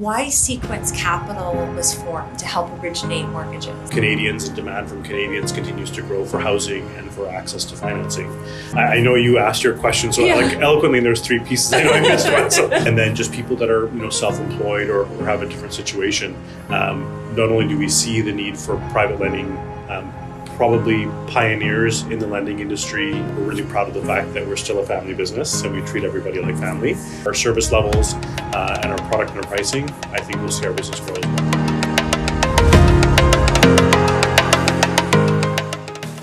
Why Sequence Capital was formed to help originate mortgages. Canadians and demand from Canadians continues to grow for housing and for access to financing. I know you asked your question so eloquently, and there's three pieces. I know I missed one. And then just people that are self-employed or have a different situation. Not only do we see the need for private lending, probably pioneers in the lending industry. We're really proud of the fact that we're still a family business and we treat everybody like family. Our service levels and our product and our pricing, I think we'll see our business grow as well.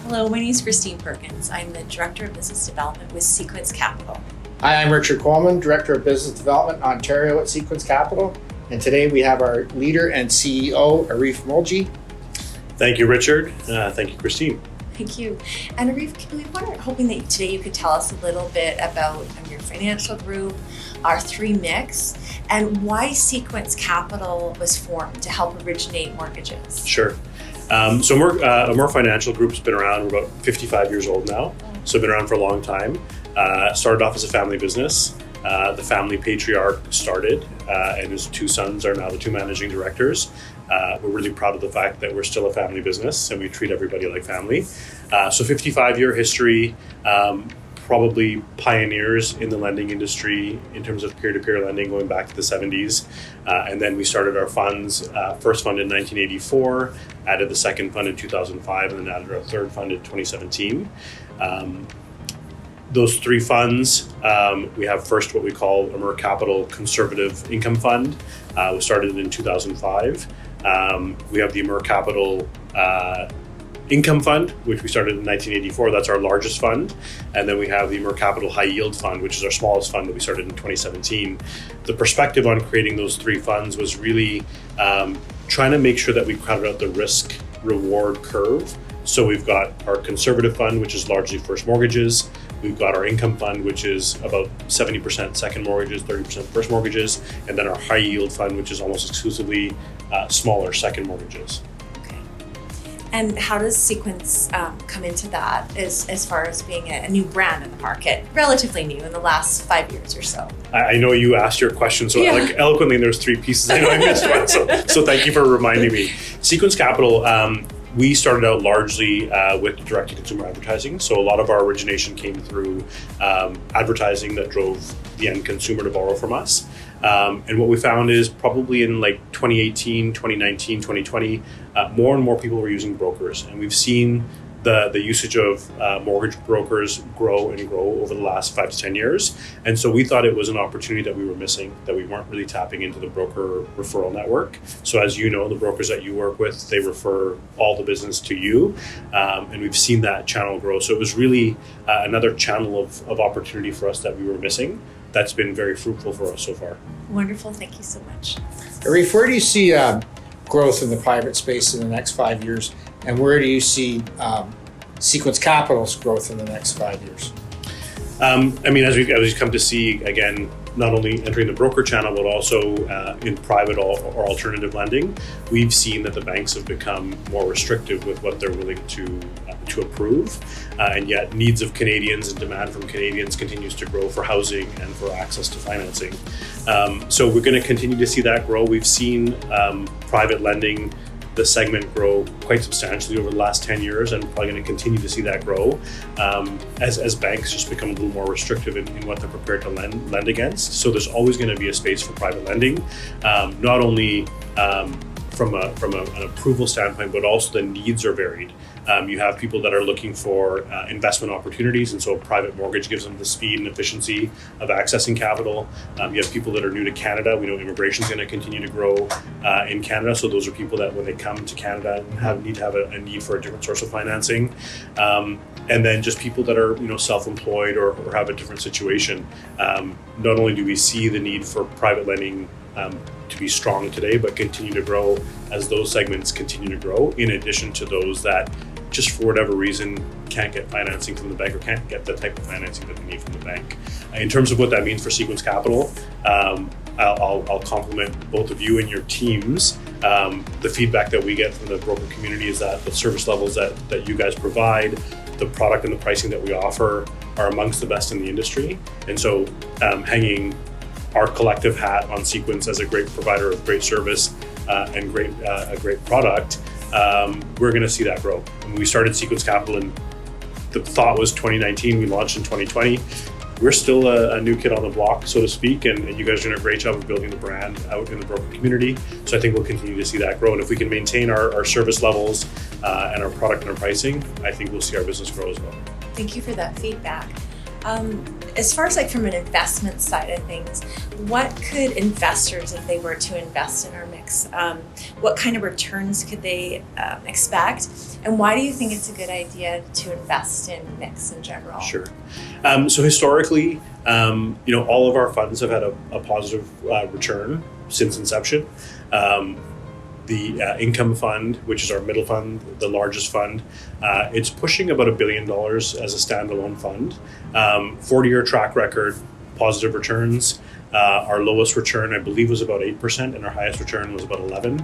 Hello, my name is Christine Perkins. I'm the Director of Business Development with Sequence Capital. Hi, I'm Richard Coleman, Director of Business Development Ontario at Sequence Capital. And today we have our leader and CEO, Arif Mulji. Thank you, Richard. Thank you, Christine. Thank you. And Arif, we were hoping that today you could tell us a little bit about Amur Financial Group, our three mix, and why Sequence Capital was formed to help originate mortgages. Sure. So Amur Financial Group's been around. We're about 55 years old now, so been around for a long time. Started off as a family business. The family patriarch started, and his two sons are now the two managing directors. We're really proud of the fact that we're still a family business and we treat everybody like family. So 55-year history, probably pioneers in the lending industry in terms of peer-to-peer lending going back to the 70s. And then we started our funds, first fund in 1984, added the second fund in 2005, and then added our third fund in 2017. Those three funds, we have first what we call Amur Capital Conservative Income Fund. We started in 2005. We have the Amur Capital Income Fund, which we started in 1984. That's our largest fund. And then we have the Amur Capital High Yield Fund, which is our smallest fund that we started in 2017. The perspective on creating those three funds was really trying to make sure that we crowded out the risk reward curve. So we've got our conservative fund, which is largely first mortgages. We've got our income fund, which is about 70% second mortgages, 30% first mortgages, and then our high yield fund, which is almost exclusively smaller second mortgages. Okay. And how does Sequence come into that as far as being a new brand in the market, relatively new in the last 5 years or so? I know you asked your question so eloquently, and there's three pieces. I know I missed one, so thank you for reminding me. Sequence Capital, we started out largely with direct-to-consumer advertising. So a lot of our origination came through advertising that drove the end consumer to borrow from us. And what we found is probably in like 2018, 2019, 2020, more and more people were using brokers. And we've seen the usage of mortgage brokers grow and grow over the last 5 to 10 years. And so we thought it was an opportunity that we were missing, that we weren't really tapping into the broker referral network. So as you know, the brokers that you work with, they refer all the business to you. And we've seen that channel grow. So it was really another channel of opportunity for us that we were missing. That's been very fruitful for us so far. Wonderful. Thank you so much. Arif, where do you see growth in the private space in the next 5 years? And where do you see Sequence Capital's growth in the next 5 years? As we come to see, again, not only entering the broker channel, but also in private or alternative lending, we've seen that the banks have become more restrictive with what they're willing to approve. And yet needs of Canadians and demand from Canadians continues to grow for housing and for access to financing. So we're going to continue to see that grow. We've seen private lending, the segment, grow quite substantially over the last 10 years, and probably going to continue to see that grow as banks just become a little more restrictive in what they're prepared to lend against. So there's always going to be a space for private lending, not only from an approval standpoint, but also the needs are varied. You have people that are looking for investment opportunities, and so a private mortgage gives them the speed and efficiency of accessing capital. You have people that are new to Canada. We know immigration is going to continue to grow in Canada, so those are people that when they come to Canada need to have a need for a different source of financing. And then just people that are self-employed or have a different situation. Not only do we see the need for private lending to be strong today, but continue to grow as those segments continue to grow, in addition to those that just for whatever reason can't get financing from the bank or can't get the type of financing that they need from the bank. In terms of what that means for Sequence Capital, I'll compliment both of you and your teams. The feedback that we get from the broker community is that the service levels that you guys provide, the product and the pricing that we offer are amongst the best in the industry. And so hanging our collective hat on Sequence as a great provider of great service and a great product, we're going to see that grow. When we started Sequence Capital, and the thought was 2019, we launched in 2020. We're still a new kid on the block, so to speak, and you guys are doing a great job of building the brand out in the broker community. So I think we'll continue to see that grow. And if we can maintain our service levels and our product and our pricing, I think we'll see our business grow as well. Thank you for that feedback. As far as like from an investment side of things, what could investors, if they were to invest in our mix, what kind of returns could they expect? And why do you think it's a good idea to invest in mix in general? Sure. So historically, all of our funds have had a positive return since inception. The income fund, which is our middle fund, the largest fund, it's pushing about $1 billion as a standalone fund. 40-year track record, positive returns. Our lowest return, I believe, was about 8%, and our highest return was about 11%.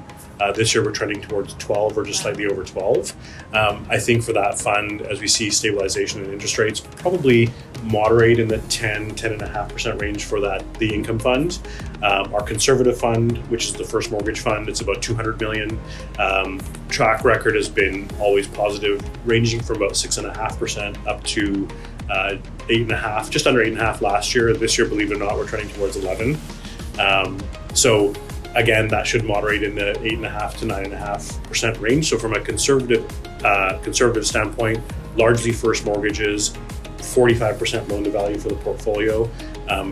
This year, we're trending towards 12 or just slightly over 12. I think for that fund, as we see stabilization in interest rates, probably moderate in the 10.5% range for the income fund. Our conservative fund, which is the first mortgage fund, it's about $200 million. Track record has been always positive, ranging from about 6.5% up to 8.5%, just under 8.5% last year. This year, believe it or not, we're trending towards 11%. So again, that should moderate in the 8.5% to 9.5% range. So from a conservative standpoint, largely first mortgages, 45% loan to value for the portfolio,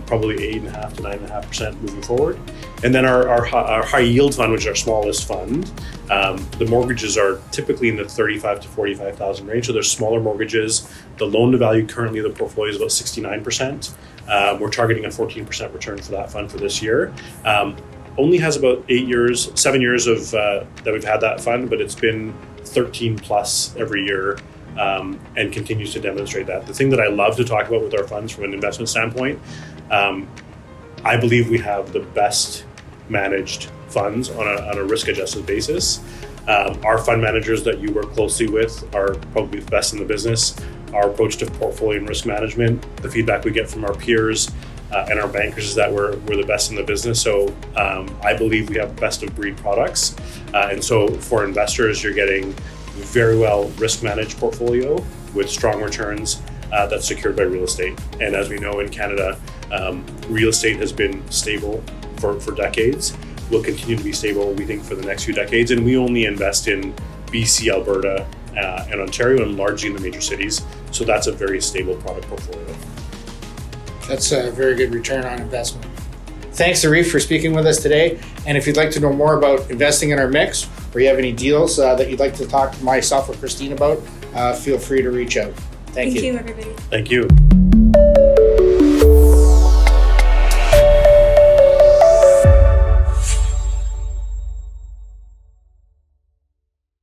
probably 8.5% to 9.5% moving forward. And then our high yield fund, which is our smallest fund, the mortgages are typically in the 35 to 45,000 range. So there's smaller mortgages. The loan to value currently of the portfolio is about 69%. We're targeting a 14% return for that fund for this year. Only has about 7 years of that we've had that fund, but it's been 13 plus every year. And continues to demonstrate that. The thing that I love to talk about with our funds from an investment standpoint, I believe we have the best managed funds on a risk-adjusted basis. Our fund managers that you work closely with are probably the best in the business. Our approach to portfolio and risk management, the feedback we get from our peers and our bankers is that we're the best in the business. So I believe we have best of breed products. And so for investors, you're getting very well risk managed portfolio with strong returns that's secured by real estate. And as we know in Canada, real estate has been stable for decades. Will continue to be stable, we think, for the next few decades. And we only invest in BC, Alberta, and Ontario, and largely in the major cities. So that's a very stable product portfolio. That's a very good return on investment. Thanks, Arif, for speaking with us today. And if you'd like to know more about investing in our mix, or you have any deals that you'd like to talk to myself or Christine about, feel free to reach out. Thank you. Thank you, everybody. Thank you.